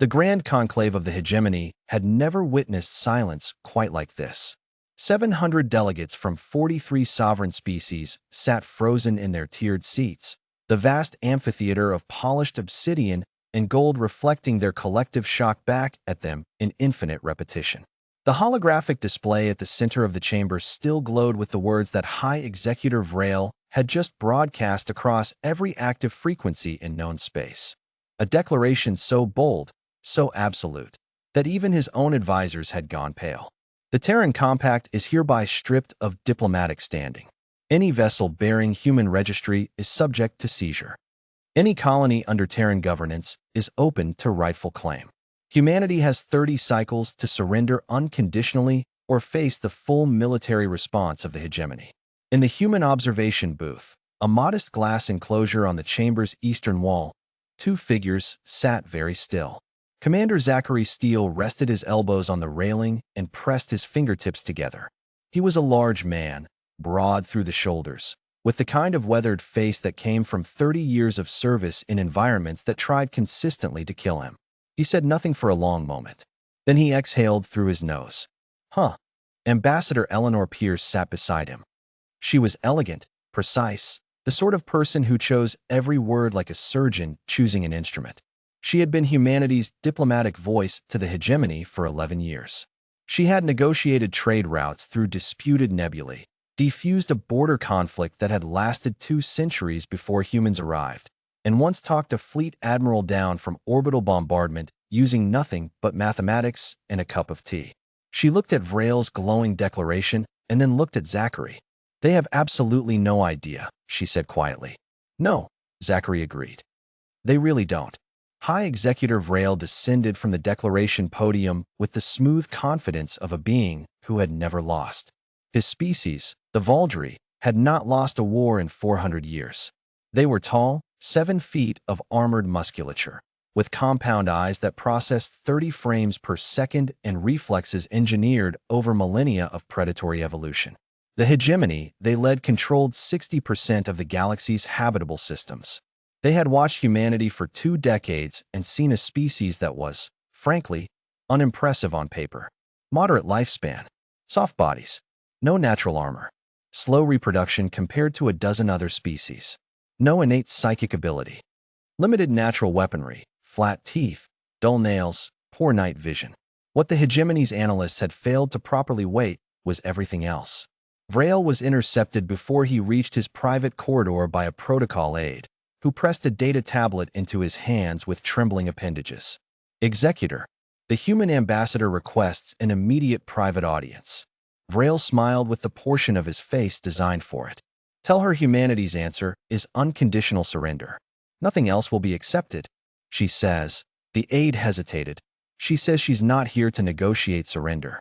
The Grand Conclave of the Hegemony had never witnessed silence quite like this. 700 delegates from 43 sovereign species sat frozen in their tiered seats, the vast amphitheater of polished obsidian and gold reflecting their collective shock back at them in infinite repetition. The holographic display at the center of the chamber still glowed with the words that High Executive Vrail had just broadcast across every active frequency in known space. A declaration so bold, so absolute, that even his own advisors had gone pale. The Terran Compact is hereby stripped of diplomatic standing. Any vessel bearing human registry is subject to seizure. Any colony under Terran governance is open to rightful claim. Humanity has 30 cycles to surrender unconditionally or face the full military response of the hegemony. In the human observation booth, a modest glass enclosure on the chamber's eastern wall, two figures sat very still. Commander Zachary Steele rested his elbows on the railing and pressed his fingertips together. He was a large man, broad through the shoulders, with the kind of weathered face that came from 30 years of service in environments that tried consistently to kill him. He said nothing for a long moment. Then he exhaled through his nose. Ambassador Eleanor Pierce sat beside him. She was elegant, precise, the sort of person who chose every word like a surgeon choosing an instrument. She had been humanity's diplomatic voice to the hegemony for 11 years. She had negotiated trade routes through disputed nebulae, defused a border conflict that had lasted 2 centuries before humans arrived, and once talked a fleet admiral down from orbital bombardment using nothing but mathematics and a cup of tea. She looked at Vrail's glowing declaration and then looked at Zachary. "They have absolutely no idea," she said quietly. "No," Zachary agreed. "They really don't." High Executive Vrail descended from the declaration podium with the smooth confidence of a being who had never lost. His species, the Valdry, had not lost a war in 400 years. They were tall, 7 feet of armored musculature, with compound eyes that processed 30 frames per second and reflexes engineered over millennia of predatory evolution. The hegemony they led controlled 60% of the galaxy's habitable systems. They had watched humanity for 2 decades and seen a species that was, frankly, unimpressive on paper. Moderate lifespan, soft bodies, no natural armor, slow reproduction compared to a dozen other species, no innate psychic ability, limited natural weaponry, flat teeth, dull nails, poor night vision. What the hegemony's analysts had failed to properly weight was everything else. Vrail was intercepted before he reached his private corridor by a protocol aide, who pressed a data tablet into his hands with trembling appendages. "Executor, the human ambassador requests an immediate private audience." Vrail smiled with the portion of his face designed for it. "Tell her humanity's answer is unconditional surrender. Nothing else will be accepted," she says. The aide hesitated. "She says she's not here to negotiate surrender.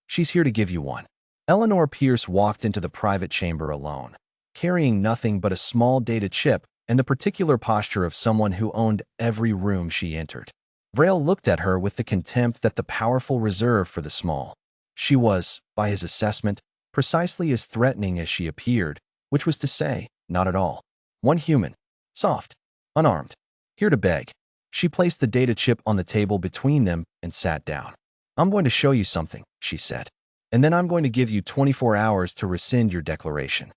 She's here to give you one." Eleanor Pierce walked into the private chamber alone, carrying nothing but a small data chip and the particular posture of someone who owned every room she entered. Vrail looked at her with the contempt that the powerful reserve for the small. She was, by his assessment, precisely as threatening as she appeared, which was to say, not at all. One human, soft, unarmed, here to beg. She placed the data chip on the table between them and sat down. "I'm going to show you something," she said, "and then I'm going to give you 24 hours to rescind your declaration.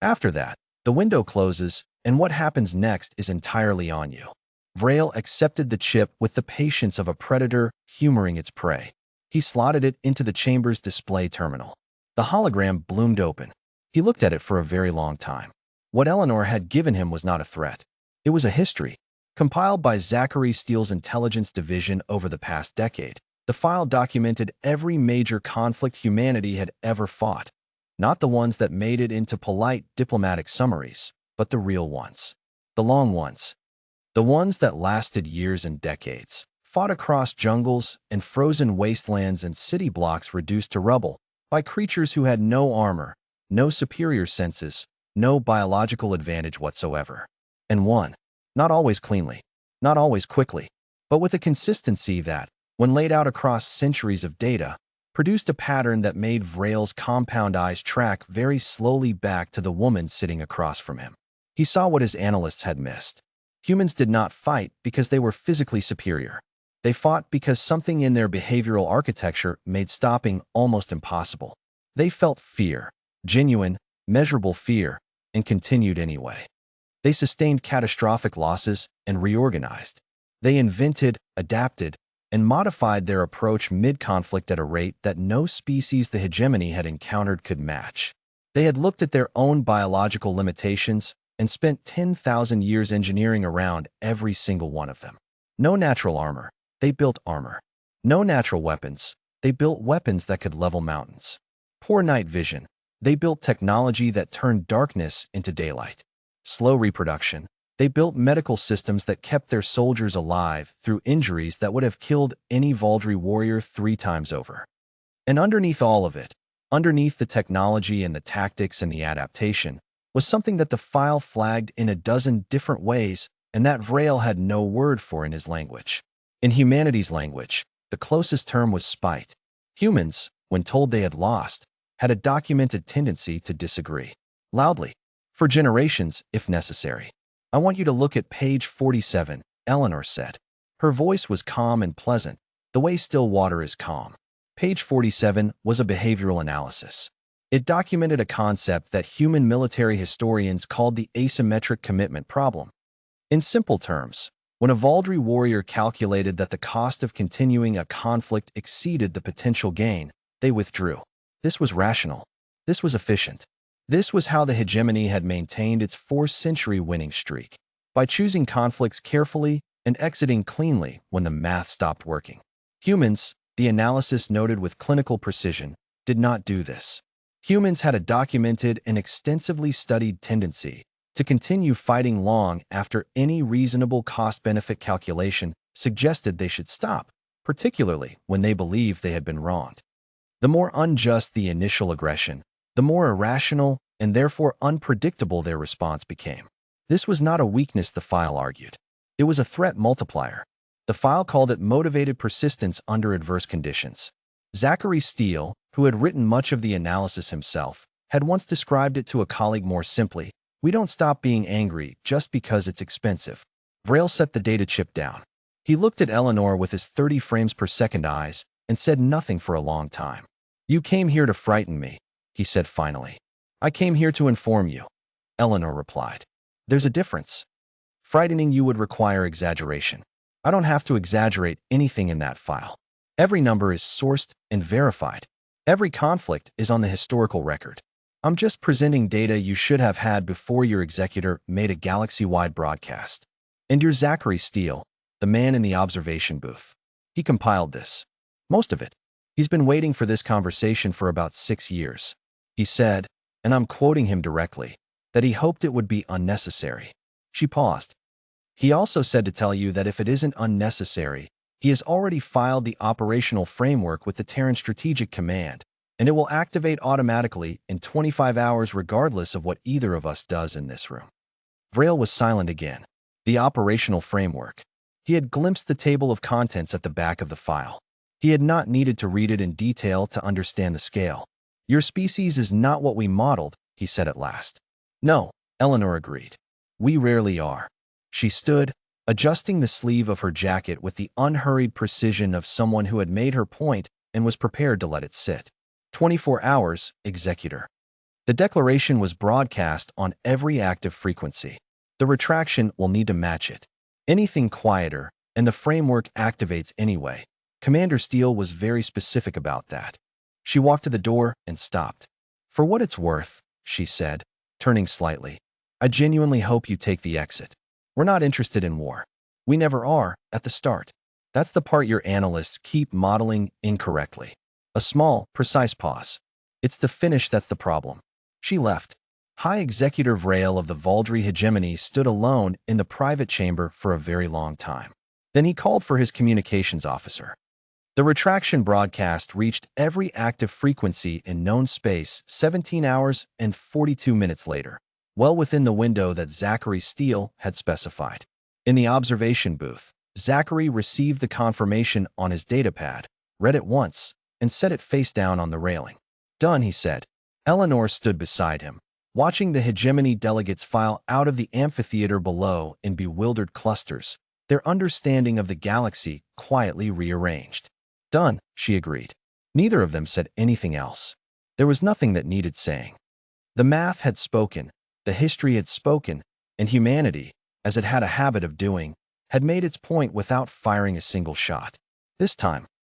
After that, the window closes, and what happens next is entirely on you." Vrail accepted the chip with the patience of a predator humoring its prey. He slotted it into the chamber's display terminal. The hologram bloomed open. He looked at it for a very long time. What Eleanor had given him was not a threat. It was a history, compiled by Zachary Steele's intelligence division over the past decade. The file documented every major conflict humanity had ever fought. Not the ones that made it into polite diplomatic summaries, but the real ones. The long ones. The ones that lasted years and decades. Fought across jungles and frozen wastelands and city blocks reduced to rubble by creatures who had no armor, no superior senses, no biological advantage whatsoever. And won. Not always cleanly, not always quickly, but with a consistency that, when laid out across centuries of data, produced a pattern that made Vrail's compound eyes track very slowly back to the woman sitting across from him. He saw what his analysts had missed. Humans did not fight because they were physically superior. They fought because something in their behavioral architecture made stopping almost impossible. They felt fear, genuine, measurable fear, and continued anyway. They sustained catastrophic losses and reorganized. They invented, adapted, and modified their approach mid-conflict at a rate that no species the hegemony had encountered could match. They had looked at their own biological limitations and spent 10,000 years engineering around every single one of them. No natural armor, they built armor. No natural weapons, they built weapons that could level mountains. Poor night vision, they built technology that turned darkness into daylight. Slow reproduction, they built medical systems that kept their soldiers alive through injuries that would have killed any Vaudry warrior 3 times over. And underneath all of it, underneath the technology and the tactics and the adaptation, was something that the file flagged in a dozen different ways and that Vrail had no word for in his language. In humanity's language, the closest term was spite. Humans, when told they had lost, had a documented tendency to disagree. Loudly. For generations, if necessary. I want you to look at page 47, Eleanor said. Her voice was calm and pleasant, the way still water is calm. Page 47 was a behavioral analysis. It documented a concept that human military historians called the asymmetric commitment problem. In simple terms, when a Vaudry warrior calculated that the cost of continuing a conflict exceeded the potential gain, they withdrew. This was rational. This was efficient. This was how the hegemony had maintained its 4-century winning streak, by choosing conflicts carefully and exiting cleanly when the math stopped working. Humans, the analysis noted with clinical precision, did not do this. Humans had a documented and extensively studied tendency to continue fighting long after any reasonable cost-benefit calculation suggested they should stop, particularly when they believed they had been wronged. The more unjust the initial aggression, the more irrational and therefore unpredictable their response became. This was not a weakness, the file argued. It was a threat multiplier. The file called it motivated persistence under adverse conditions. Zachary Steele, who had written much of the analysis himself, had once described it to a colleague more simply: we don't stop being angry just because it's expensive. Vrail set the data chip down. He looked at Eleanor with his 30 frames per second eyes and said nothing for a long time. You came here to frighten me, he said finally. I came here to inform you, Eleanor replied. There's a difference. Frightening you would require exaggeration. I don't have to exaggerate anything in that file. Every number is sourced and verified. Every conflict is on the historical record. I'm just presenting data you should have had before your executor made a galaxy-wide broadcast. And you're Zachary Steele, the man in the observation booth. He compiled this. Most of it. He's been waiting for this conversation for about 6 years. He said, and I'm quoting him directly, that he hoped it would be unnecessary. She paused. He also said to tell you that if it isn't unnecessary, he has already filed the operational framework with the Terran Strategic Command, and it will activate automatically in 25 hours regardless of what either of us does in this room. Vrail was silent again. The operational framework. He had glimpsed the table of contents at the back of the file. He had not needed to read it in detail to understand the scale. Your species is not what we modeled, he said at last. No, Eleanor agreed. We rarely are. She stood, adjusting the sleeve of her jacket with the unhurried precision of someone who had made her point and was prepared to let it sit. 24 hours, Executor. The declaration was broadcast on every active frequency. The retraction will need to match it. Anything quieter, and the framework activates anyway. Commander Steele was very specific about that. She walked to the door and stopped. For what it's worth, she said, turning slightly, I genuinely hope you take the exit. We're not interested in war. We never are, at the start. That's the part your analysts keep modeling incorrectly. A small, precise pause. It's the finish that's the problem. She left. High Executor Vrail of the Vaudry hegemony stood alone in the private chamber for a very long time. Then he called for his communications officer. The retraction broadcast reached every active frequency in known space 17 hours and 42 minutes later, well within the window that Zachary Steele had specified. In the observation booth, Zachary received the confirmation on his datapad, read it once, and set it face down on the railing. Done, he said. Eleanor stood beside him, watching the hegemony delegates file out of the amphitheater below in bewildered clusters, their understanding of the galaxy quietly rearranged. Done, she agreed. Neither of them said anything else. There was nothing that needed saying. The math had spoken, the history had spoken, and humanity, as it had a habit of doing, had made its point without firing a single shot. This time,